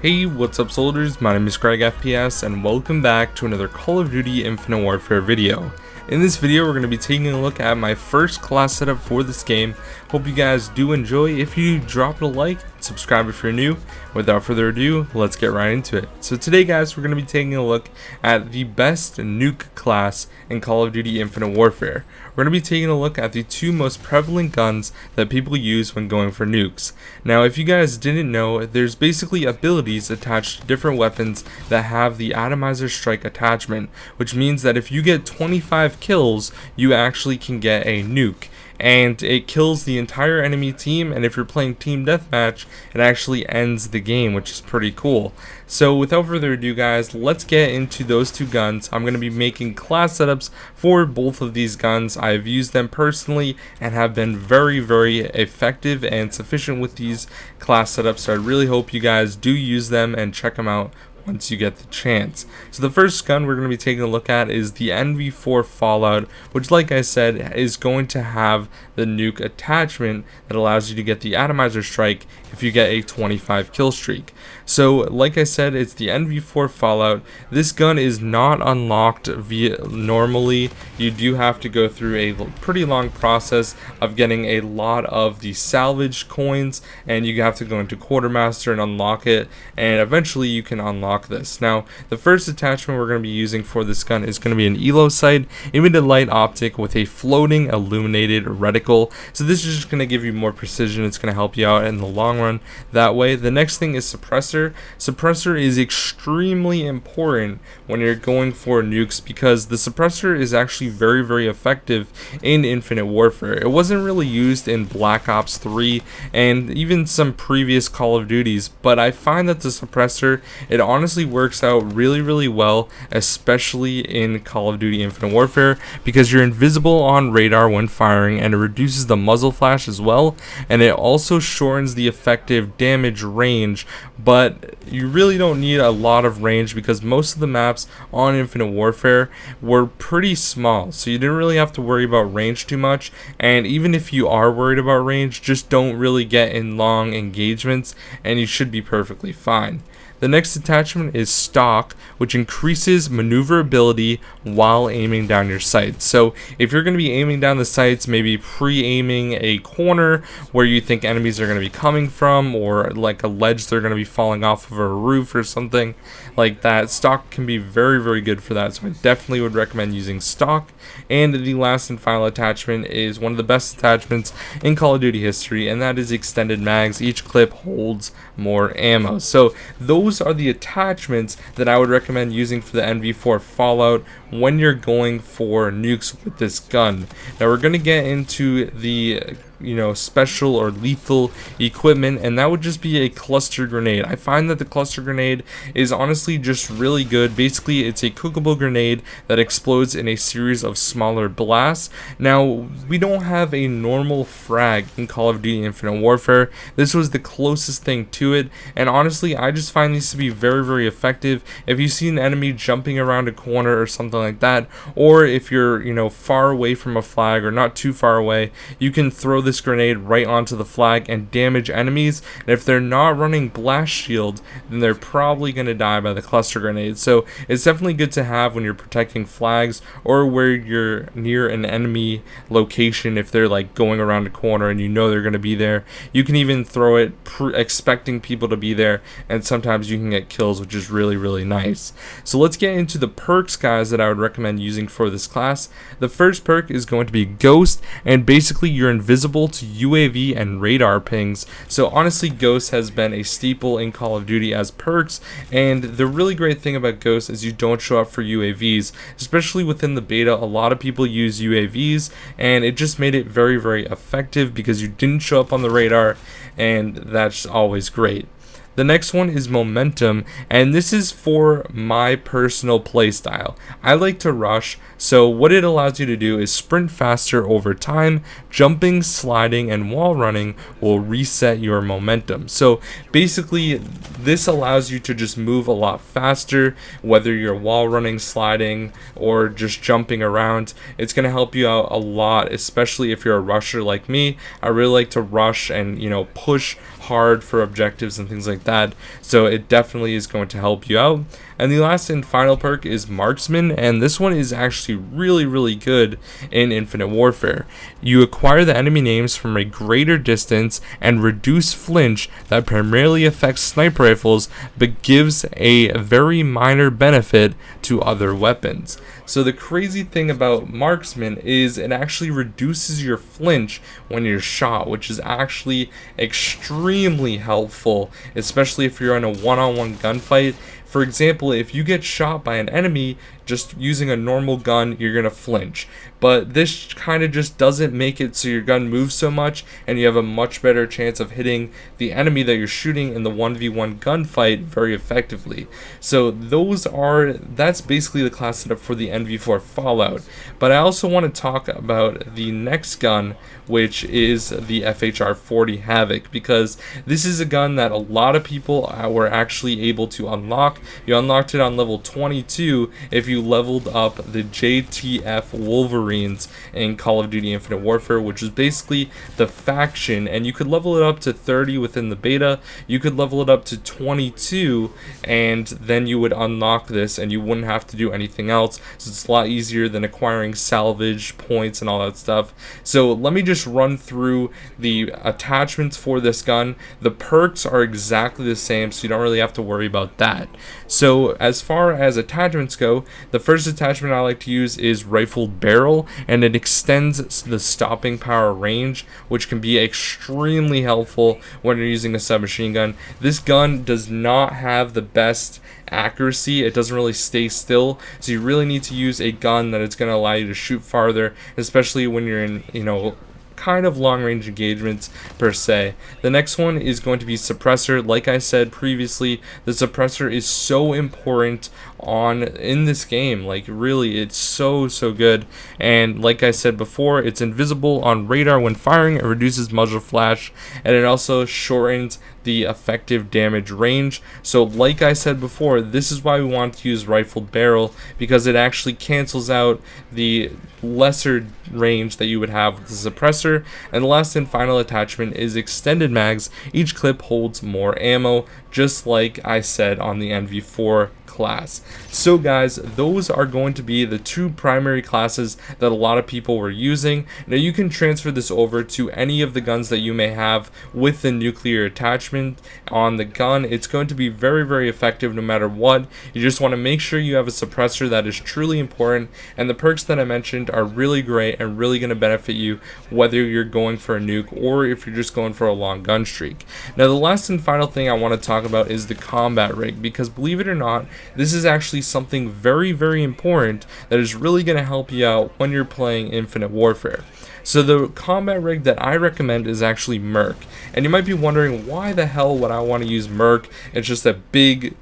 Hey, what's up soldiers, my name is Greg FPS and welcome back to another Call of Duty Infinite Warfare video. In this video we're going to be taking a look at my first class setup for this game. Hope you guys do enjoy. If you do, drop it a like, subscribe if you're new. Without further ado, let's get right into it. So today guys, we're going to be taking a look at the best nuke class in Call of Duty Infinite Warfare. We're going to be taking a look at the two most prevalent guns that people use when going for nukes. Now if you guys didn't know, there's basically abilities attached to different weapons that have the Atomizer strike attachment, which means that if you get 25 kills, you actually can get a nuke. And it kills the entire enemy team, and if you're playing team deathmatch, it actually ends the game, which is pretty cool. So without further ado guys, let's get into those two guns. I'm going to be making class setups for both of these guns. I've used them personally and have been very effective and sufficient with these class setups, so I really hope you guys do use them and check them out once you get the chance. So the first gun we're going to be taking a look at is the NV4 Fallout, which like I said is going to have the nuke attachment that allows you to get the Atomizer strike if you get a 25 kill streak. So like I said, it's the NV4 Fallout. This gun is not unlocked normally. You do have to go through a pretty long process of getting a lot of the salvage coins, and you have to go into Quartermaster and unlock it, and eventually you can unlock this. Now the first attachment we're going to be using for this gun is going to be an ELO sight, emitted light optic with a floating illuminated reticle. So this is just going to give you more precision. It's going to help you out in the long run that way. The next thing is suppressor. Suppressor is extremely important when you're going for nukes because the suppressor is actually very effective in Infinite Warfare. It wasn't really used in Black Ops 3 and even some previous Call of Duties, but I find that the suppressor, it honestly works out really well, especially in Call of Duty Infinite Warfare, because you're invisible on radar when firing, and it reduces the muzzle flash as well, and it also shortens the effective damage range. But you really don't need a lot of range because most of the maps on Infinite Warfare were pretty small, so you didn't really have to worry about range too much. And even if you are worried about range, just don't really get in long engagements and you should be perfectly fine. The next attachment is stock, which increases maneuverability while aiming down your sights. So if you're going to be aiming down the sights, maybe pre-aiming a corner where you think enemies are going to be coming from, or like a ledge they're going to be falling off of a roof or something like that, stock can be very good for that. So I definitely would recommend using stock. And the last and final attachment is one of the best attachments in Call of Duty history, and that is extended mags. Each clip holds more ammo. So those are the attachments that I would recommend using for the NV4 Fallout when you're going for nukes with this gun. Now we're going to get into the special or lethal equipment, and that would just be a cluster grenade. I find that the cluster grenade is honestly just really good. Basically it's a cookable grenade that explodes in a series of smaller blasts. Now we don't have a normal frag in Call of Duty Infinite Warfare. This was the closest thing to it, and honestly I just find these to be very effective. If you see an enemy jumping around a corner or something like that, or if you're far away from a flag or not too far away, you can throw this grenade right onto the flag and damage enemies. And if they're not running blast shield, then they're probably going to die by the cluster grenade. So it's definitely good to have when you're protecting flags or where you're near an enemy location. If they're like going around a corner and you know they're going to be there, you can even throw it expecting people to be there, and sometimes you can get kills, which is really nice. So let's get into the perks guys that I would recommend using for this class. The first perk is going to be Ghost, and basically you're invisible to UAV and radar pings. So honestly Ghost has been a staple in Call of Duty as perks, and the really great thing about Ghost is you don't show up for UAVs. Especially within the beta, a lot of people use UAVs, and it just made it very effective because you didn't show up on the radar, and that's always great. The next one is Momentum, and this is for my personal playstyle. I like to rush, so what it allows you to do is sprint faster over time. Jumping, sliding, and wall running will reset your momentum. So basically this allows you to just move a lot faster, whether you're wall running, sliding, or just jumping around. It's going to help you out a lot, especially if you're a rusher like me. I really like to rush and push hard for objectives and things like like that, so it definitely is going to help you out. And the last and final perk is Marksman, and this one is actually really good in Infinite Warfare. You acquire the enemy names from a greater distance and reduce flinch that primarily affects sniper rifles but gives a very minor benefit to other weapons. So the crazy thing about Marksman is it actually reduces your flinch when you're shot, which is actually extremely helpful, especially if you're in a one-on-one gunfight. For example, if you get shot by an enemy just using a normal gun, you're gonna flinch. But this kind of just doesn't make it so your gun moves so much, and you have a much better chance of hitting the enemy that you're shooting in the 1v1 gunfight very effectively. So that's basically the class setup for the NV4 Fallout. But I also want to talk about the next gun, which is the FHR40 Havoc, because this is a gun that a lot of people were actually able to unlock. You unlocked it on level 22 if you leveled up the JTF Wolverines in Call of Duty Infinite Warfare, which is basically the faction, and you could level it up to 30 within the beta. You could level it up to 22, and then you would unlock this and you wouldn't have to do anything else. So it's a lot easier than acquiring salvage points and all that stuff. So let me just run through the attachments for this gun. The perks are exactly the same, so you don't really have to worry about that. So as far as attachments go, the first attachment I like to use is Rifled Barrel, and it extends the stopping power range, which can be extremely helpful when you're using a submachine gun. This gun does not have the best accuracy. It doesn't really stay still, so you really need to use a gun that is going to allow you to shoot farther, especially when you're in, kind of long range engagements per se. The next one is going to be suppressor. Like I said previously, the suppressor is so important in this game. Like really, it's so good. And like I said before, it's invisible on radar when firing. It reduces muzzle flash, and it also shortens the effective damage range. So like I said before, this is why we want to use Rifled Barrel, because it actually cancels out the lesser range that you would have with the suppressor. And the last and final attachment is extended mags. Each clip holds more ammo, just like I said on the NV4 class. So guys, those are going to be the two primary classes that a lot of people were using. Now you can transfer this over to any of the guns that you may have with the nuclear attachment on the gun. It's going to be very effective no matter what. You just want to make sure you have a suppressor. That is truly important, and the perks that I mentioned are really great and really going to benefit you whether you're going for a nuke or if you're just going for a long gun streak. Now the last and final thing I want to talk about is the combat rig, because believe it or not, this is actually something very important that is really going to help you out when you're playing Infinite Warfare. So the combat rig that I recommend is actually Merc, and you might be wondering, why the hell would I want to use Merc? It's just a big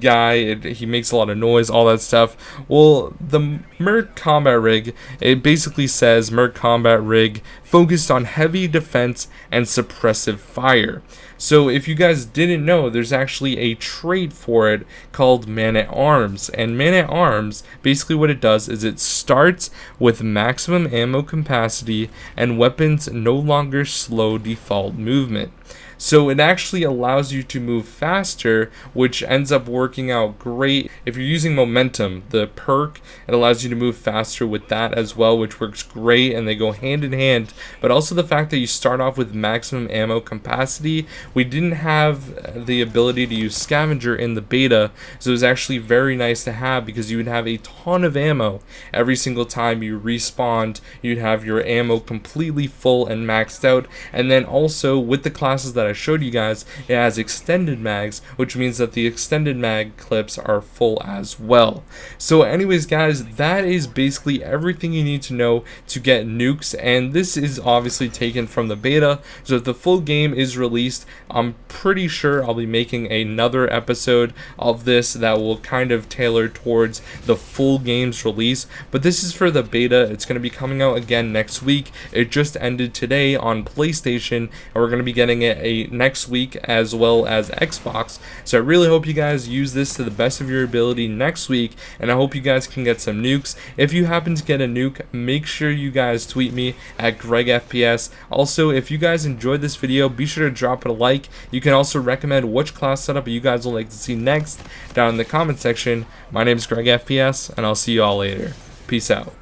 guy, he makes a lot of noise, all that stuff. Well, the Merc combat rig, it basically says Merc combat rig focused on heavy defense and suppressive fire. So if you guys didn't know, there's actually a trait for it called Man-at-Arms, and Man-at-Arms, basically what it does is it starts with maximum ammo capacity and weapons no longer slow default movement. So it actually allows you to move faster, which ends up working out great. If you're using momentum, the perk, it allows you to move faster with that as well, which works great, and they go hand in hand. But also the fact that you start off with maximum ammo capacity. We didn't have the ability to use scavenger in the beta, so it was actually very nice to have, because you would have a ton of ammo every single time you respawned. You'd have your ammo completely full and maxed out. And then also with the classes that I showed you guys, it has extended mags, which means that the extended mag clips are full as well. So anyways guys, that is basically everything you need to know to get nukes, and this is obviously taken from the beta. So if the full game is released, I'm pretty sure I'll be making another episode of this that will kind of tailor towards the full game's release, but this is for the beta. It's going to be coming out again next week. It just ended today on PlayStation, and we're going to be getting it next week as well as Xbox. So I really hope you guys use this to the best of your ability next week, and I hope you guys can get some nukes. If you happen to get a nuke, make sure you guys tweet me at GregFPS. Also, if you guys enjoyed this video, be sure to drop it a like. like. You can also recommend which class setup you guys would like to see next down in the comment section. My name is Greg FPS, and I'll see you all later. Peace out.